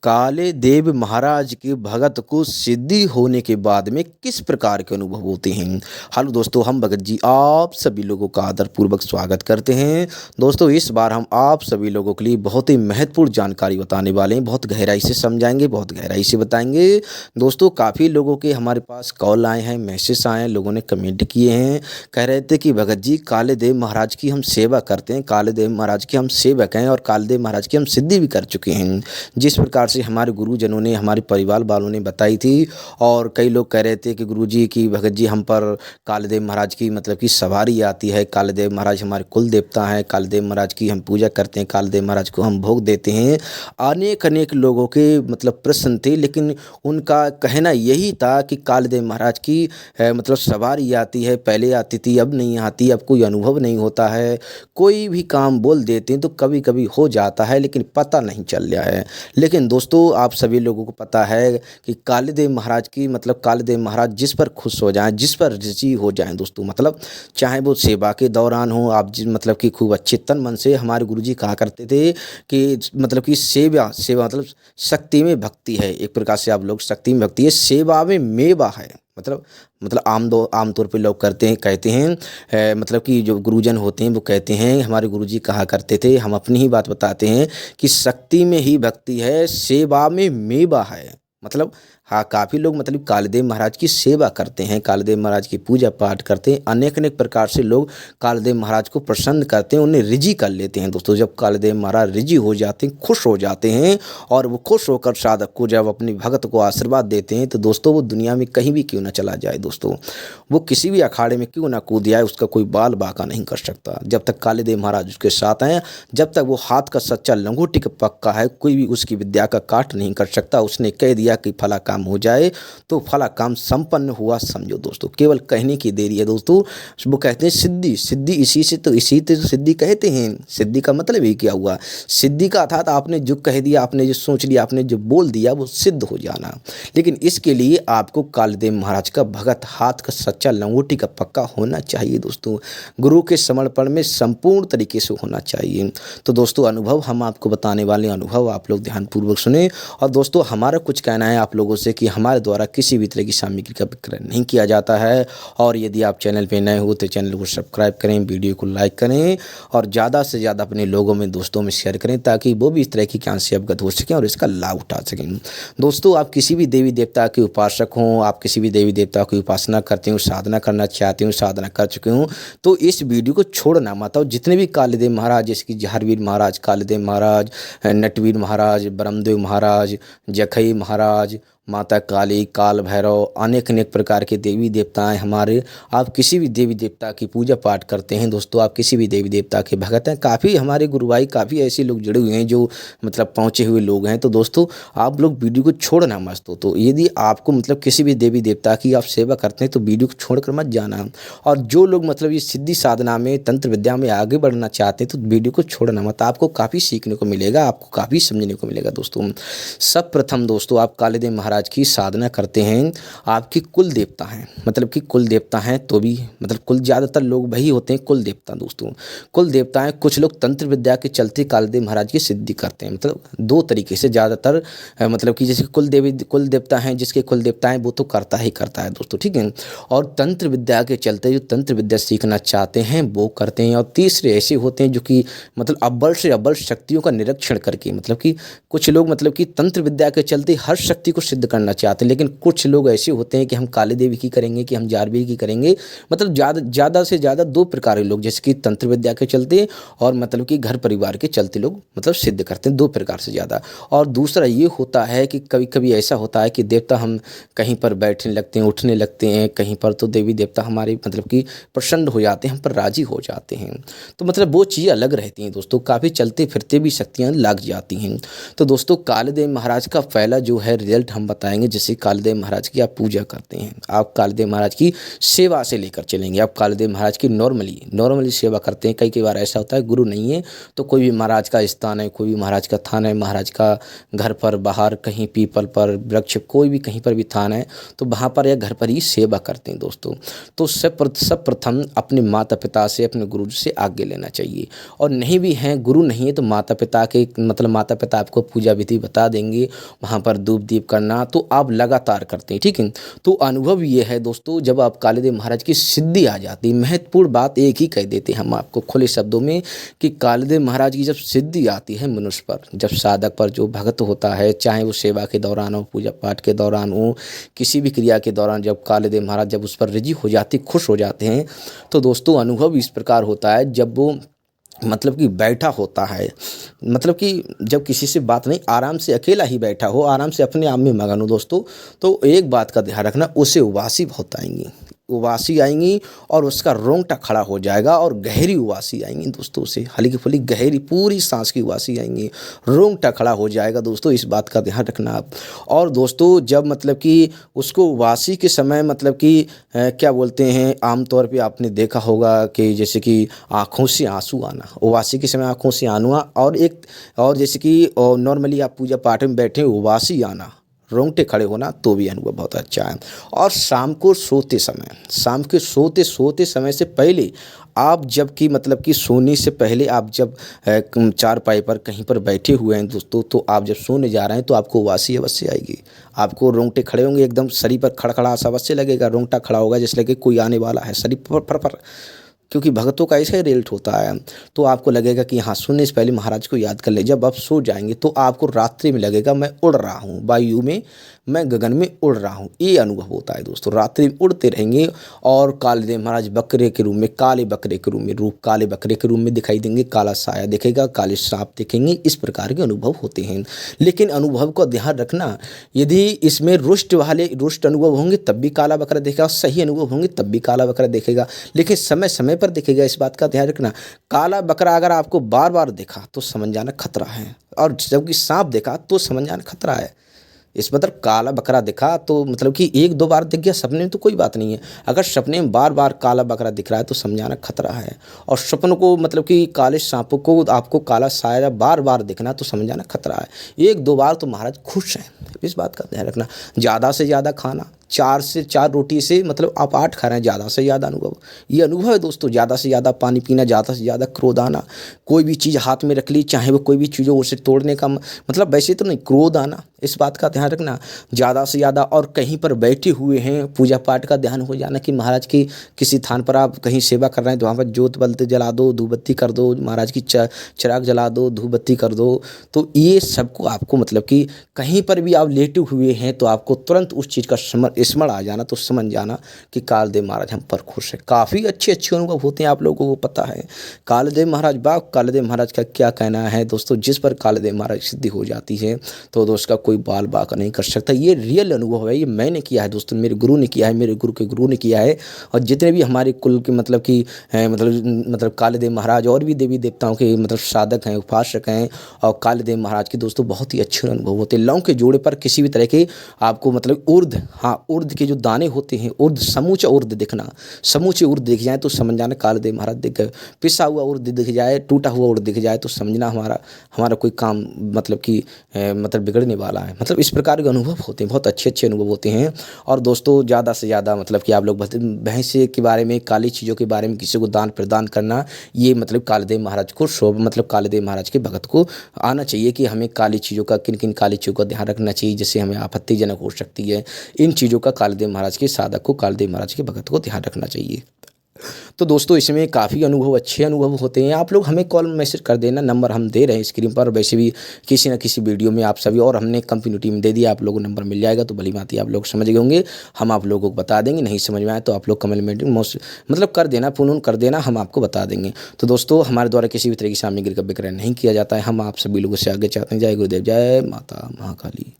काले देव महाराज के भगत को सिद्धि होने के बाद में किस प्रकार के अनुभव होते हैं। हेलो दोस्तों, हम भगत जी आप सभी लोगों का आदरपूर्वक स्वागत करते हैं। दोस्तों, इस बार हम आप सभी लोगों के लिए बहुत ही महत्वपूर्ण जानकारी बताने वाले हैं। बहुत गहराई से समझाएंगे, बहुत गहराई से बताएंगे। दोस्तों, काफ़ी लोगों के हमारे पास कॉल आए हैं, मैसेज आए हैं, लोगों ने कमेंट किए हैं, कह रहे थे कि भगत जी काले देव महाराज की हम सेवा करते हैं, काले देव महाराज के हम सेवक हैं और काले देव महाराज की हम सिद्धि भी कर चुके हैं, जिस प्रकार से हमारे गुरुजनों ने, हमारे परिवार वालों ने बताई थी। और कई लोग कह रहे थे कि गुरुजी की भगत जी हम पर कालदेव महाराज की मतलब कि सवारी आती है, कालदेव महाराज हमारे कुल देवता हैं, कालदेव महाराज की हम पूजा करते हैं, कालदेव महाराज को हम भोग देते हैं। अनेक अनेक लोगों के मतलब प्रश्न थे, लेकिन उनका कहना यही था कि कालदेव महाराज की मतलब सवारी आती है, पहले आती थी, अब नहीं आती, अब कोई अनुभव नहीं होता है, कोई भी काम बोल देते हैं तो कभी कभी हो जाता है लेकिन पता नहीं चल रहा है। लेकिन दोस्तों, आप सभी लोगों को पता है कि कालीदेव महाराज की मतलब कालीदेव महाराज जिस पर खुश हो जाएं, जिस पर राजी हो जाएं दोस्तों, मतलब चाहे वो सेवा के दौरान हो, आप मतलब कि खूब अच्छे तन मन से, हमारे गुरुजी कहा करते थे कि मतलब कि सेवा सेवा मतलब शक्ति में भक्ति है। एक प्रकार से आप लोग शक्ति में भक्ति है, सेवा में मेवा है। मतलब आमतौर पे लोग करते हैं, कहते हैं मतलब कि जो गुरुजन होते हैं वो कहते हैं, हमारे गुरुजी कहा करते थे, हम अपनी ही बात बताते हैं कि शक्ति में ही भक्ति है, सेवा में मेवा है। मतलब हाँ, काफ़ी लोग मतलब कालदेव महाराज की सेवा करते हैं, कालदेव महाराज की पूजा पाठ करते हैं, अनेक अनेक प्रकार से लोग कालदेव महाराज को प्रसन्न करते हैं, उन्हें रिजी कर लेते हैं। दोस्तों, जब कालदेव महाराज रिजी हो जाते हैं, खुश हो जाते हैं, और वो खुश होकर साधक को जब अपनी भगत को आशीर्वाद देते हैं, तो दोस्तों वो दुनिया में कहीं भी क्यों ना चला जाए, दोस्तों वो किसी भी अखाड़े में क्यों ना कूद जाए, उसका कोई बाल बाका नहीं कर सकता। जब तक कालदेव महाराज उसके साथ हैं, जब तक वो हाथ का सच्चा लंगोटी का पक्का है, कोई भी उसकी विद्या का काट नहीं कर सकता। उसने कह दिया कि फला काम हो जाए तो फला काम संपन्न हुआ समझो दोस्तों, केवल कहने की देरी है दोस्तों। वो कहते हैं सिद्धि, सिद्धि इसी से तो सिद्धि कहते हैं। सिद्धि का मतलब ही क्या हुआ? सिद्धि का अर्थात आपने जो कह दिया, आपने जो सोच लिया, आपने जो बोल दिया वो सिद्ध हो जाना। लेकिन इसके लिए आपको कालदेव महाराज का भगत, हाथ का सच्चा लंगोटी का पक्का होना चाहिए दोस्तों। गुरु के समर्पण में संपूर्ण तरीके से होना चाहिए। तो दोस्तों, अनुभव हम आपको बताने वाले अनुभव आप लोग ध्यानपूर्वक सुने। और दोस्तों, हमारा कुछ कहना है आप लोगों से कि हमारे द्वारा किसी भी तरह की सामग्री का विक्रय नहीं किया जाता है। और यदि आप चैनल पे नए हो तो चैनल को सब्सक्राइब करें, वीडियो को लाइक करें और ज़्यादा से ज़्यादा अपने लोगों में, दोस्तों में शेयर करें, ताकि वो भी इस तरह की ज्ञान से अवगत हो सकें और इसका लाभ उठा सकें। दोस्तों, आप किसी भी देवी देवता के उपासक हों, आप किसी भी देवी देवता की उपासना करते हो, साधना करना चाहते हो, साधना कर चुके हो, तो इस वीडियो को छोड़ना मत। और जितने भी कालीदेव महाराज, जैसे कि जहारवीर महाराज, कालीदेव महाराज, नटवीर महाराज, ब्रह्मदेव महाराज, जखई महाराज, माता काली, काल भैरव, अनेक अनेक प्रकार के देवी देवताएं हमारे, आप किसी भी देवी देवता की पूजा पाठ करते हैं दोस्तों, आप किसी भी देवी देवता के भगत हैं, काफ़ी हमारे गुरु भाई, काफ़ी ऐसे लोग जुड़े हुए हैं जो मतलब पहुँचे हुए लोग हैं। तो दोस्तों, आप लोग वीडियो को छोड़ना मत। तो यदि आपको मतलब किसी भी देवी देवता की आप सेवा करते हैं तो वीडियो को छोड़कर मत जाना। और जो लोग मतलब ये सिद्धि साधना में, तंत्र विद्या में आगे बढ़ना चाहते हैं तो वीडियो को छोड़ना मत। आपको काफ़ी सीखने को मिलेगा, आपको काफ़ी समझने को मिलेगा दोस्तों। सब प्रथम दोस्तों, आप कालीदेव महाराज की साधना करते हैं, आपके कुल देवता हैं, मतलब कि कुल देवता हैं तो भी मतलब कुल, ज़्यादातर लोग वही होते हैं कुल देवता दोस्तों। कुल देवता हैं, कुछ लोग तंत्र विद्या के चलते कालदेव महाराज की सिद्धि करते हैं। मतलब दो तरीके से ज़्यादातर मतलब कि जैसे कुल देवता हैं, जिसके कुल देवता हैं वो तो करता ही करता है दोस्तों, ठीक है। और तंत्र विद्या के चलते जो तंत्र विद्या सीखना चाहते हैं वो करते हैं। और तीसरे ऐसे होते हैं जो कि मतलब अव्वल से अव्वल शक्तियों का निरीक्षण करके, मतलब कि कुछ लोग मतलब कि तंत्र विद्या के चलते हर शक्ति को सिद्ध करना चाहते हैं। लेकिन कुछ लोग ऐसे होते हैं कि हम काली देवी की करेंगे, कि हम जारवीर की करेंगे। मतलब ज़्यादा से ज़्यादा दो प्रकार के लोग, जैसे कि तंत्र विद्या के चलते और मतलब कि घर परिवार के चलते लोग मतलब सिद्ध करते हैं, दो प्रकार से ज़्यादा। और दूसरा ये होता है कि कभी कभी ऐसा होता है कि देवता, हम कहीं पर बैठने लगते हैं, उठने लगते हैं कहीं पर, तो देवी देवता हमारे मतलब कि प्रसन्न हो जाते हैं, हम पर राजी हो जाते हैं। तो मतलब वो चीज़ अलग रहती हैं दोस्तों, काफ़ी चलते फिरते भी शक्तियाँ लग जाती हैं। तो दोस्तों, कालीदेव महाराज का पहला जो है रिजल्ट हम बताएंगे जैसे कालीदेव महाराज की आप पूजा करते हैं, आप कालीदेव महाराज की सेवा से लेकर चलेंगे। आप कालीदेव महाराज की नॉर्मली सेवा करते हैं। कई कई बार ऐसा होता है गुरु नहीं है तो कोई भी महाराज का स्थान है, कोई भी महाराज का थान है, महाराज का घर पर बाहर कहीं पीपल पर वृक्ष कोई भी कहीं पर भी थान है तो वहाँ पर या घर पर ही सेवा करते हैं दोस्तों। तो सब प्रथम अपने माता पिता से, अपने गुरु से आज्ञा लेना चाहिए। और नहीं भी हैं, गुरु नहीं है तो माता पिता के मतलब माता पिता आपको पूजा विधि बता देंगे, वहाँ पर धूप दीप करना तो आप लगातार करते हैं, ठीक है। तो अनुभव ये है दोस्तों, जब आप कालीदेव महाराज की सिद्धि आ जाती है, महत्वपूर्ण बात एक ही कह देते हैं हम आपको खुले शब्दों में कि कालीदेव महाराज की जब सिद्धि आती है मनुष्य पर, जब साधक पर जो भक्त होता है, चाहे वो सेवा के दौरान हो, पूजा पाठ के दौरान हो, किसी भी क्रिया के दौरान, जब कालीदेव महाराज जब उस पर राजी हो जाते, खुश हो जाते हैं, तो दोस्तों अनुभव इस प्रकार होता है जब वो मतलब कि बैठा होता है, मतलब कि जब किसी से बात नहीं, आराम से अकेला ही बैठा हो, आराम से अपने आप में मगन हो दोस्तों, तो एक बात का ध्यान रखना, उसे उबासी बहुत आएंगी और उसका रोंगटा खड़ा हो जाएगा और गहरी उबासी आएंगी दोस्तों, उसे हल्की फुल्की गहरी पूरी सांस की उबासी आएंगी, रोंगटा खड़ा हो जाएगा दोस्तों, इस बात का ध्यान रखना आप। और दोस्तों जब मतलब कि उसको उबासी के समय मतलब कि क्या बोलते हैं, आमतौर पे आपने देखा होगा कि जैसे कि आँखों से आंसू आना, उबासी के समय आँखों से आना, और जैसे कि नॉर्मली आप पूजा पाठ में बैठे उबासी आना, रोंगटे खड़े होना, तो भी अनुभव बहुत अच्छा है। और शाम को सोते समय से पहले आप जब कि मतलब कि सोने से पहले आप जब चारपाई पर कहीं पर बैठे हुए हैं दोस्तों, तो आप जब सोने जा रहे हैं तो आपको उबासी अवश्य आएगी, आपको रोंगटे खड़े होंगे, एकदम शरीर पर खड़खड़ा सा अवश्य लगेगा, रोंगटा खड़ा होगा जैसे लगे कोई आने वाला है शरीर पर, क्योंकि भक्तों का ऐसा ही रिजल्ट होता है। तो आपको लगेगा कि हाँ, सोने से पहले महाराज को याद कर ले। जब आप सो जाएंगे तो आपको रात्रि में लगेगा मैं उड़ रहा हूँ वायु में, मैं गगन में उड़ रहा हूँ, ये अनुभव होता है दोस्तों। रात्रि में उड़ते रहेंगे और कालीदेव महाराज बकरे के रूप में, काले बकरे के रूप में दिखाई देंगे, काला साया दिखेगा, काले सांप दिखेंगे, इस प्रकार के अनुभव होते हैं। लेकिन अनुभव का ध्यान रखना, यदि इसमें रुष्ट अनुभव होंगे तब भी काला बकरा दिखेगा, सही अनुभव होंगे तब भी काला बकरा दिखेगा, लेकिन समय समय पर दिखेगा, इस बात का ध्यान रखना। काला बकरा अगर आपको बार बार दिखा तो समझ जाना खतरा है, और जबकि सांप देखा तो समझ जाना खतरा है। इस मतलब काला बकरा दिखा तो मतलब कि एक दो बार दिख गया सपने में तो कोई बात नहीं है, अगर सपने में बार बार काला बकरा दिख रहा है तो समझाना खतरा है। और सपनों को मतलब कि काले सांपों को आपको काला साया बार बार दिखना तो समझाना खतरा है। एक दो बार तो महाराज खुश हैं, इस बात का ध्यान रखना। ज़्यादा से ज़्यादा खाना, 4 से 4 रोटी से मतलब आप 8 खा रहे हैं, ज़्यादा से ज़्यादा अनुभव, ये अनुभव है दोस्तों। ज़्यादा से ज़्यादा पानी पीना, ज़्यादा से ज़्यादा क्रोध आना, कोई भी चीज़ हाथ में रख ली चाहे वो कोई भी चीज़ हो उसे तोड़ने का मतलब वैसे तो नहीं, क्रोध आना, इस बात का ध्यान रखना ज़्यादा से ज़्यादा। और कहीं पर बैठे हुए हैं, पूजा पाठ का ध्यान हो जाना कि महाराज की किसी थान पर आप कहीं सेवा कर रहे हैं तो वहाँ पर जोत बल्ते जला दो, धूप बत्ती कर दो, महाराज की चिराग जला दो, धूप बत्ती कर दो। तो ये सबको आपको मतलब कि कहीं पर भी आप लेटे हुए हैं तो आपको तुरंत उस चीज़ का स्मरण आ जाना, तो समझ जाना कि कालदेव महाराज हम पर खुश है। काफ़ी अच्छे अनुभव होते हैं, आप लोगों को पता है। कालदेव महाराज का क्या कहना है दोस्तों, जिस पर कालदेव महाराज सिद्धि हो जाती है तो दोस्त का कोई बाल बाका नहीं कर सकता। ये रियल अनुभव है, ये मैंने किया है दोस्तों, मेरे गुरु ने किया है, मेरे गुरु के गुरु ने किया है। और जितने भी हमारे कुल के मतलब कि मतलब कालदेव महाराज और भी देवी देवताओं के मतलब साधक हैं, उपासक हैं, और कालदेव महाराज के दोस्तों बहुत ही अच्छे अनुभव होते हैं। लौंग के जोड़े पर किसी भी तरह के आपको मतलब उर्द के जो दाने होते हैं, समूचे उर्द दिख जाए तो समझ जाना कालदेव महाराज दिख गए। पिसा हुआ उर्द दिख जाए, टूटा हुआ उर्द दिख जाए तो समझना हमारा कोई काम मतलब कि मतलब बिगड़ने वाला है। मतलब इस प्रकार के अनुभव होते हैं, बहुत अच्छे अनुभव होते हैं। और दोस्तों ज़्यादा से ज़्यादा मतलब कि आप लोग भैंसे के बारे में, काली चीज़ों के बारे में किसी को दान प्रदान करना, ये मतलब कालदेव महाराज को मतलब कालदेव महाराज के भगत को आना चाहिए कि हमें काली चीज़ों का, किन काली चीज़ों का ध्यान रखना चाहिए जिससे हमें आपत्तिजनक हो सकती है। इन चीज़ों का कालदेव महाराज के साधक को, कालदेव महाराज के भगत को ध्यान रखना चाहिए। तो दोस्तों इसमें काफ़ी अच्छे अनुभव होते हैं। आप लोग हमें कॉल मैसेज कर देना, नंबर हम दे रहे हैं स्क्रीन पर, वैसे भी किसी न किसी वीडियो में आप सभी, और हमने कम्युनिटी में दे दिया, आप लोगों को नंबर मिल जाएगा तो भली भांति आप लोग समझ गए होंगे। हम आप लोगों को बता देंगे, नहीं समझ में आए तो आप लोग कमेंट मतलब कर देना, फोन कर देना, हम आपको बता देंगे। तो दोस्तों हमारे द्वारा किसी भी तरह की सामग्री का विक्रय नहीं किया जाता है। हम आप सभी लोगों से आगे चाहते हैं। जय गुरुदेव, जय माता महाकाली।